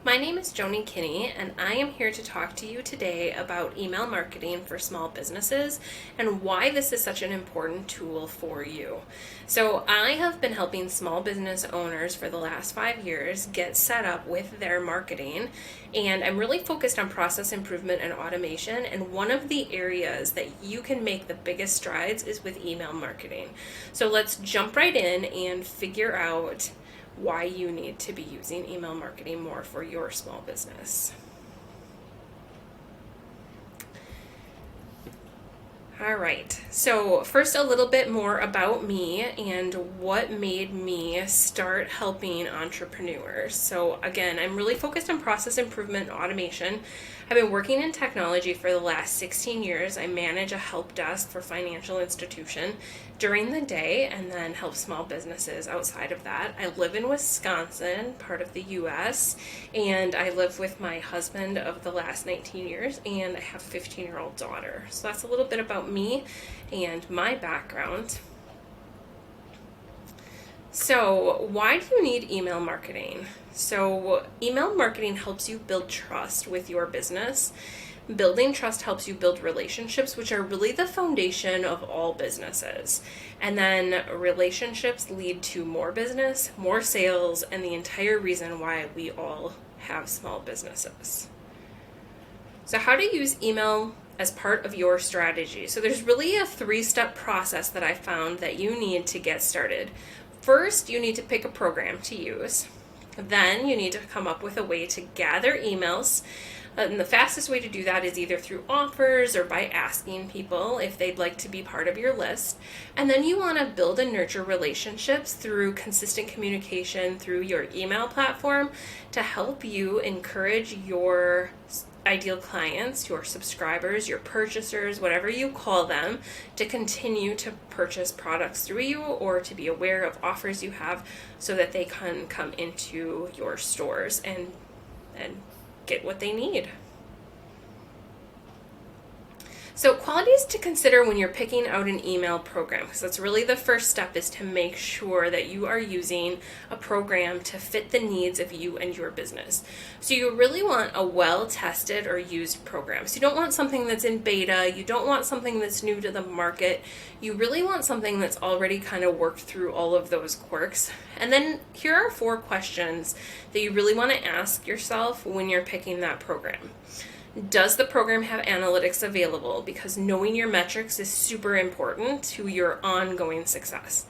My name is Joni Kinney, and I am here to talk to you today about email marketing for small businesses and why this is such an important tool for you. So, I have been helping small business owners for the last 5 years get set up with their marketing, and I'm really focused on process improvement and automation. And one of the areas that you can make the biggest strides is with email marketing. So, let's jump right in and figure out why you need to be using email marketing more for your small business. All right, so first a little bit more about me and what made me start helping entrepreneurs. So again, I'm really focused on process improvement and automation. I've been working in technology for the last 16 years. I manage a help desk for financial institution during the day and then help small businesses outside of that. I live in Wisconsin, part of the US, and I live with my husband of the last 19 years, and I have a 15-year-old daughter. So that's a little bit about me and my background. So why do you need email marketing? So email marketing helps you build trust with your business. Building trust helps you build relationships, which are really the foundation of all businesses. And then relationships lead to more business, more sales, and the entire reason why we all have small businesses. So how to use email as part of your strategy. So there's really a 3-step process that I found that you need to get started. First, you need to pick a program to use. Then you need to come up with a way to gather emails. And the fastest way to do that is either through offers or by asking people if they'd like to be part of your list. And then you want to build and nurture relationships through consistent communication through your email platform to help you encourage your ideal clients, your subscribers, your purchasers, whatever you call them, to continue to purchase products through you or to be aware of offers you have so that they can come into your stores and get what they need. So qualities to consider when you're picking out an email program, because that's really the first step, is to make sure that you are using a program to fit the needs of you and your business. So you really want a well-tested or used program. So you don't want something that's in beta, you don't want something that's new to the market, you really want something that's already kind of worked through all of those quirks. And then here are 4 questions that you really want to ask yourself when you're picking that program. Does the program have analytics available? Because knowing your metrics is super important to your ongoing success.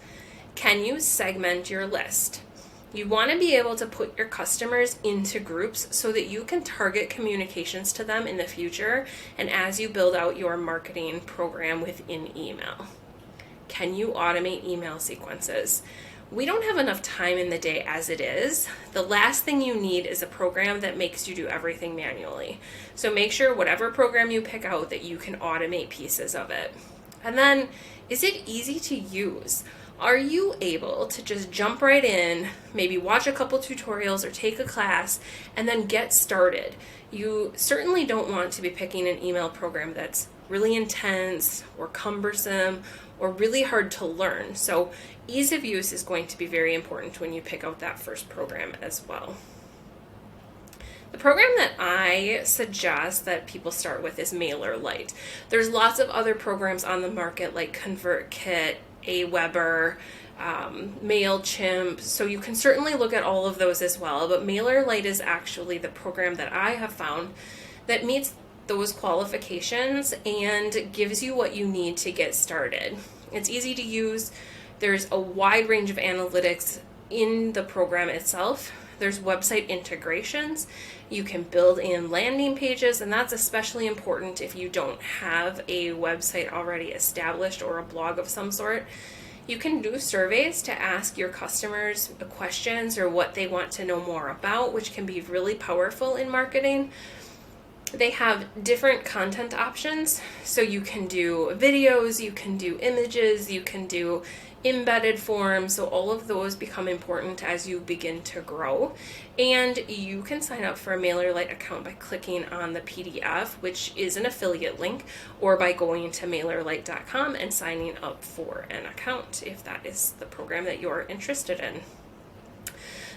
Can you segment your list? You want to be able to put your customers into groups so that you can target communications to them in the future and as you build out your marketing program within email. Can you automate email sequences? We don't have enough time in the day as it is. The last thing you need is a program that makes you do everything manually. So make sure whatever program you pick out that you can automate pieces of it. And then, is it easy to use? Are you able to just jump right in, maybe watch a couple tutorials or take a class, and then get started? You certainly don't want to be picking an email program that's really intense or cumbersome or really hard to learn. So ease of use is going to be very important when you pick out that first program as well. The program that I suggest that people start with is MailerLite. There's lots of other programs on the market like ConvertKit, Aweber, MailChimp, so you can certainly look at all of those as well, but MailerLite is actually the program that I have found that meets those qualifications and gives you what you need to get started. It's easy to use. There's a wide range of analytics in the program itself. There's website integrations. You can build in landing pages, and that's especially important if you don't have a website already established or a blog of some sort. You can do surveys to ask your customers questions or what they want to know more about, which can be really powerful in marketing. They have different content options, so you can do videos, you can do images, you can do embedded forms, so all of those become important as you begin to grow. And you can sign up for a MailerLite account by clicking on the PDF, which is an affiliate link, or by going to MailerLite.com and signing up for an account if that is the program that you're interested in.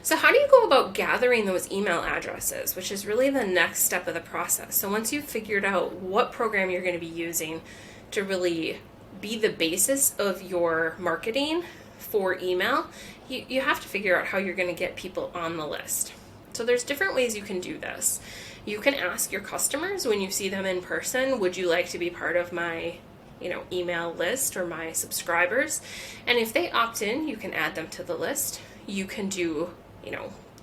So how do you go about gathering those email addresses, which is really the next step of the process? So once you've figured out what program you're going to be using to really be the basis of your marketing for email, you have to figure out how you're going to get people on the list. So there's different ways you can do this. You can ask your customers when you see them in person, would you like to be part of my email list or my subscribers? And if they opt in, you can add them to the list. You can do,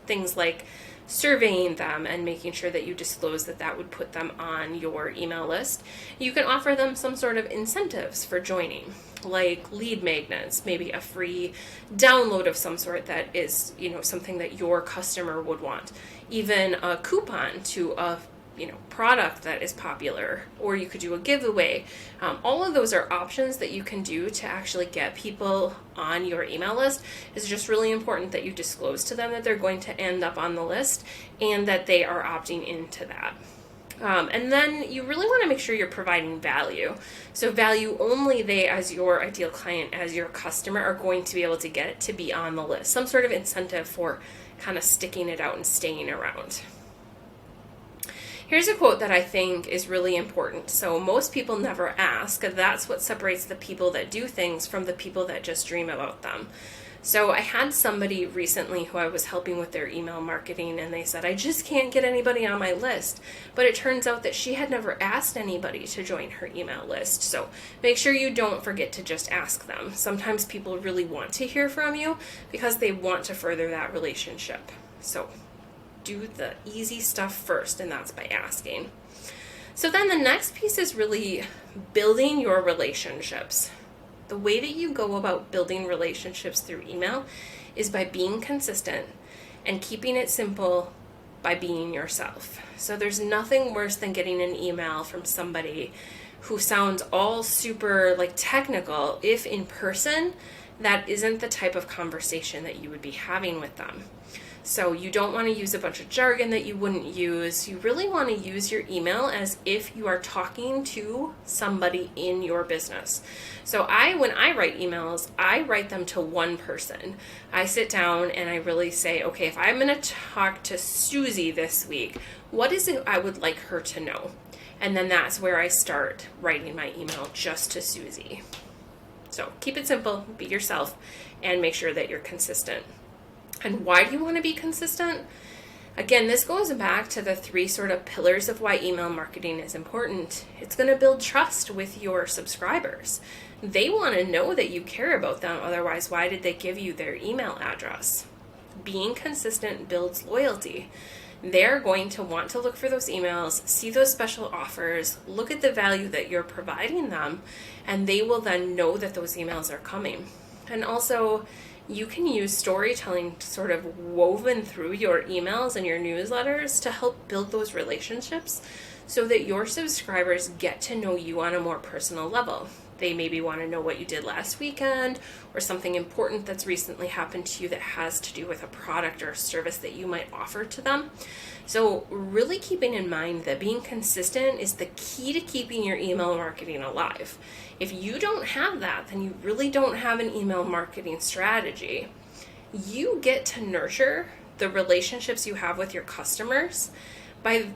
things like surveying them and making sure that you disclose that would put them on your email list. You can offer them some sort of incentives for joining, like lead magnets, maybe a free download of some sort that is, something that your customer would want. Even a coupon to a product that is popular, or you could do a giveaway. All of those are options that you can do to actually get people on your email list. It's just really important that you disclose to them that they're going to end up on the list and that they are opting into that. And then you really want to make sure you're providing value. So value only they, as your ideal client, as your customer, are going to be able to get it to be on the list. Some sort of incentive for kind of sticking it out and staying around. Here's a quote that I think is really important. So most people never ask. That's what separates the people that do things from the people that just dream about them. So I had somebody recently who I was helping with their email marketing, and they said, I just can't get anybody on my list. But it turns out that she had never asked anybody to join her email list. So make sure you don't forget to just ask them. Sometimes people really want to hear from you because they want to further that relationship. So do the easy stuff first, and that's by asking. So then the next piece is really building your relationships. The way that you go about building relationships through email is by being consistent and keeping it simple by being yourself. So there's nothing worse than getting an email from somebody who sounds all super technical if in person that isn't the type of conversation that you would be having with them. So you don't want to use a bunch of jargon that you wouldn't use. You really want to use your email as if you are talking to somebody in your business. So when I write emails, I write them to one person. I sit down and I really say, okay, if I'm going to talk to Susie this week, what is it I would like her to know? And then that's where I start writing my email just to Susie. So keep it simple, be yourself, and make sure that you're consistent. And why do you want to be consistent? Again, this goes back to the 3 sort of pillars of why email marketing is important. It's going to build trust with your subscribers. They want to know that you care about them. Otherwise, why did they give you their email address? Being consistent builds loyalty. They're going to want to look for those emails, see those special offers, look at the value that you're providing them, and they will then know that those emails are coming. And also, you can use storytelling sort of woven through your emails and your newsletters to help build those relationships so that your subscribers get to know you on a more personal level. They maybe want to know what you did last weekend or something important that's recently happened to you that has to do with a product or a service that you might offer to them. So really keeping in mind that being consistent is the key to keeping your email marketing alive. If you don't have that, then you really don't have an email marketing strategy. You get to nurture the relationships you have with your customers by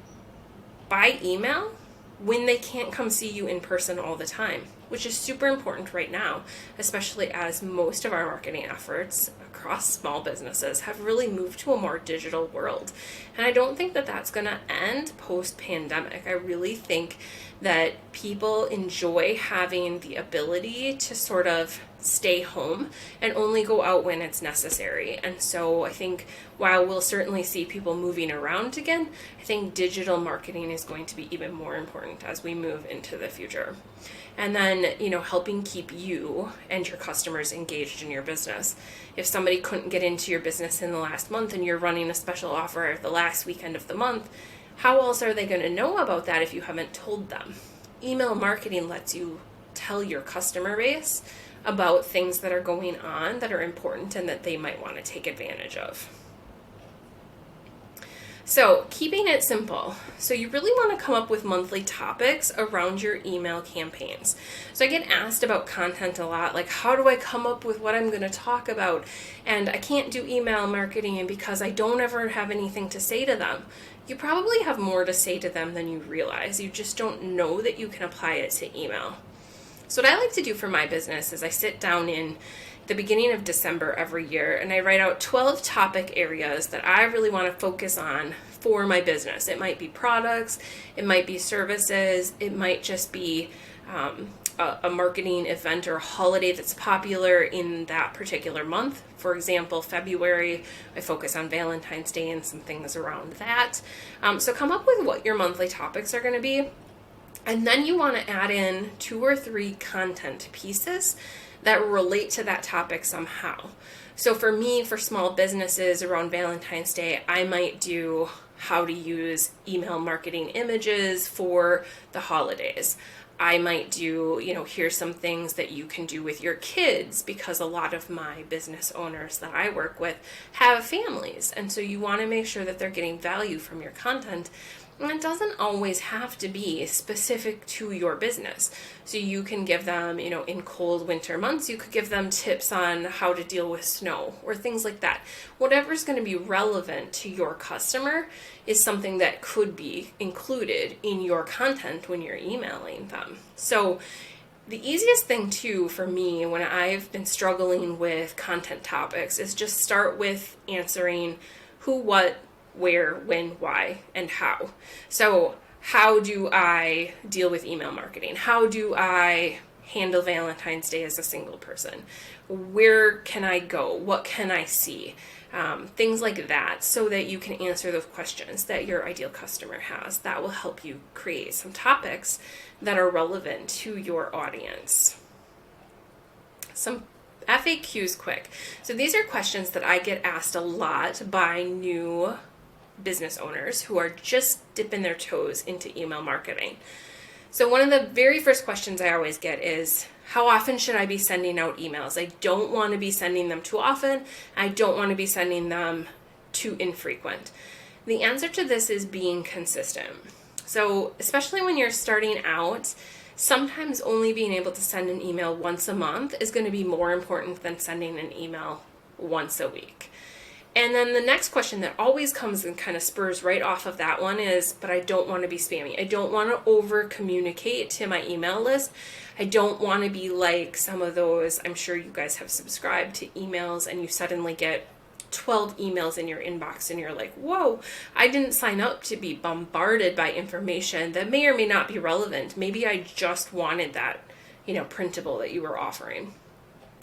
email when they can't come see you in person all the time, which is super important right now, especially as most of our marketing efforts across small businesses have really moved to a more digital world. And I don't think that that's going to end post-pandemic. I really think that people enjoy having the ability to sort of stay home and only go out when it's necessary. And so I think while we'll certainly see people moving around again, I think digital marketing is going to be even more important as we move into the future. And then, helping keep you and your customers engaged in your business. If somebody couldn't get into your business in the last month and you're running a special offer the last weekend of the month, how else are they going to know about that if you haven't told them? Email marketing lets you tell your customer base about things that are going on that are important and that they might want to take advantage of. So keeping it simple. So you really want to come up with monthly topics around your email campaigns. So I get asked about content a lot, like how do I come up with what I'm going to talk about? And I can't do email marketing because I don't ever have anything to say to them. You probably have more to say to them than you realize. You just don't know that you can apply it to email. So what I like to do for my business is I sit down in the beginning of December every year and I write out 12 topic areas that I really want to focus on for my business. It might be products, it might be services, it might just be a marketing event or a holiday that's popular in that particular month. For example, February, I focus on Valentine's Day and some things around that. So come up with what your monthly topics are going to be. And then you want to add in 2 or 3 content pieces that relate to that topic somehow. So for me, for small businesses around Valentine's Day, I might do how to use email marketing images for the holidays. I might do, here's some things that you can do with your kids, because a lot of my business owners that I work with have families. And so you want to make sure that they're getting value from your content. And it doesn't always have to be specific to your business. So you can give them, in cold winter months, you could give them tips on how to deal with snow or things like that. Whatever's going to be relevant to your customer is something that could be included in your content when you're emailing them. So the easiest thing too for me when I've been struggling with content topics is just start with answering who, what, where, when, why, and how. So how do I deal with email marketing? How do I handle Valentine's Day as a single person? Where can I go? What can I see? Things like that, so that you can answer those questions that your ideal customer has. That will help you create some topics that are relevant to your audience. Some FAQs quick. So these are questions that I get asked a lot by new business owners who are just dipping their toes into email marketing. So one of the very first questions I always get is, how often should I be sending out emails? I don't want to be sending them too often. I don't want to be sending them too infrequent. The answer to this is being consistent. So especially when you're starting out, sometimes only being able to send an email once a month is going to be more important than sending an email once a week. And then the next question that always comes and kind of spurs right off of that one is, but I don't want to be spammy. I don't want to over communicate to my email list. I don't want to be like some of those, I'm sure you guys have subscribed to emails and you suddenly get 12 emails in your inbox and you're like, whoa, I didn't sign up to be bombarded by information that may or may not be relevant. Maybe I just wanted that, printable that you were offering.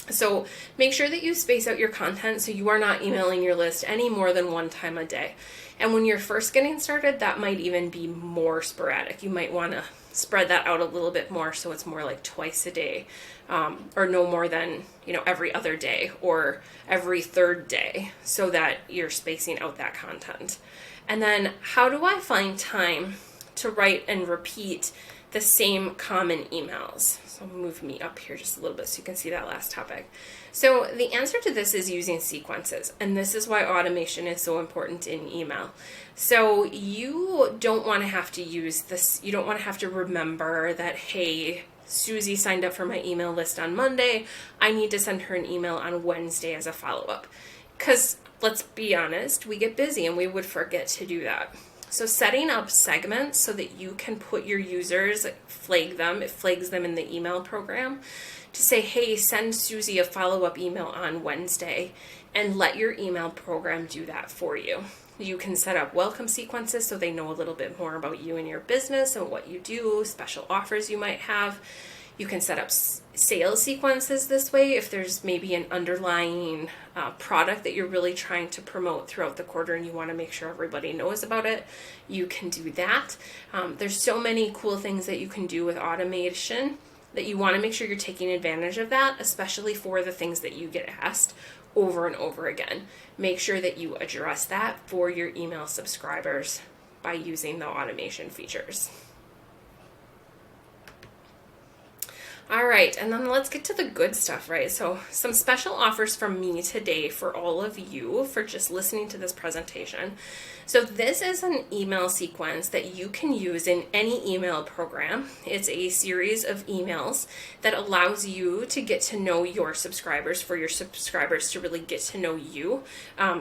So make sure that you space out your content so you are not emailing your list any more than 1 time a day. And when you're first getting started, that might even be more sporadic. You might want to spread that out a little bit more so it's more like twice a day, or no more than, every other day or every 3rd day, so that you're spacing out that content. And then how do I find time to write and repeat the same common emails? So I'll move me up here just a little bit so you can see that last topic. So the answer to this is using sequences, and this is why automation is so important in email. So you don't want to have to use this, you don't want to have to remember that, hey, Susie signed up for my email list on Monday, I need to send her an email on Wednesday as a follow-up. Because let's be honest, we get busy and we would forget to do that. So setting up segments so that you can put your users, it flags them in the email program to say, hey, send Susie a follow-up email on Wednesday, and let your email program do that for you. You can set up welcome sequences so they know a little bit more about you and your business and what you do, special offers you might have. You can set up sales sequences this way if there's maybe an underlying product that you're really trying to promote throughout the quarter and you want to make sure everybody knows about it. You can do that. There's so many cool things that you can do with automation that you want to make sure you're taking advantage of that, especially for the things that you get asked over and over again. Make sure that you address that for your email subscribers by using the automation features. All right, and then let's get to the good stuff, right? So, some special offers from me today for all of you for just listening to this presentation. So, this is an email sequence that you can use in any email program. It's a series of emails that allows you to get to know your subscribers, for your subscribers to really get to know you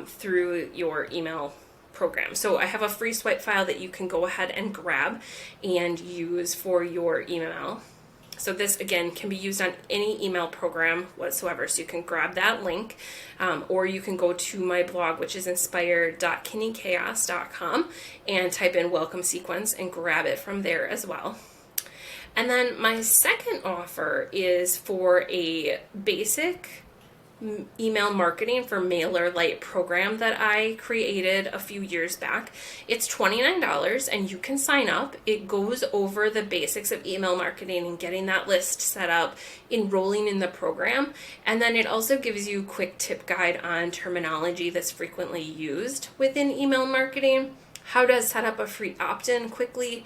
through your email program. So I have a free swipe file that you can go ahead and grab and use for your email. So this, again, can be used on any email program whatsoever. So you can grab that link, or you can go to my blog, which is inspire.kinneychaos.com, and type in welcome sequence and grab it from there as well. And then my second offer is for a basic email marketing for MailerLite program that I created a few years back. It's $29 and you can sign up. It goes over the basics of email marketing and getting that list set up, enrolling in the program, and then it also gives you a quick tip guide on terminology that's frequently used within email marketing, how to set up a free opt-in quickly,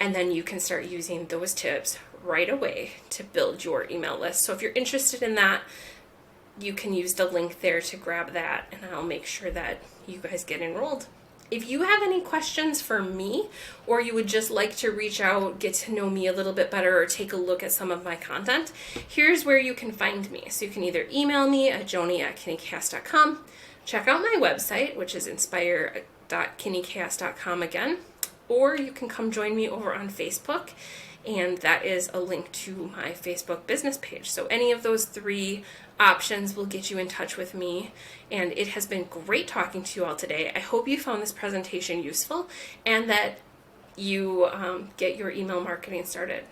and then you can start using those tips right away to build your email list. So if you're interested in that, you can use the link there to grab that, and I'll make sure that you guys get enrolled. If you have any questions for me, or you would just like to reach out, get to know me a little bit better, or take a look at some of my content, here's where you can find me. So you can either email me at joni@kinneychaos.com, check out my website, which is inspire.kinneychaos.com again, or you can come join me over on Facebook, and that is a link to my Facebook business page. So any of those three options will get you in touch with me, and it has been great talking to you all today. I hope you found this presentation useful and that you get your email marketing started.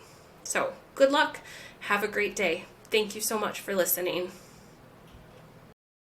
So good luck. Have a great day. Thank you so much for listening.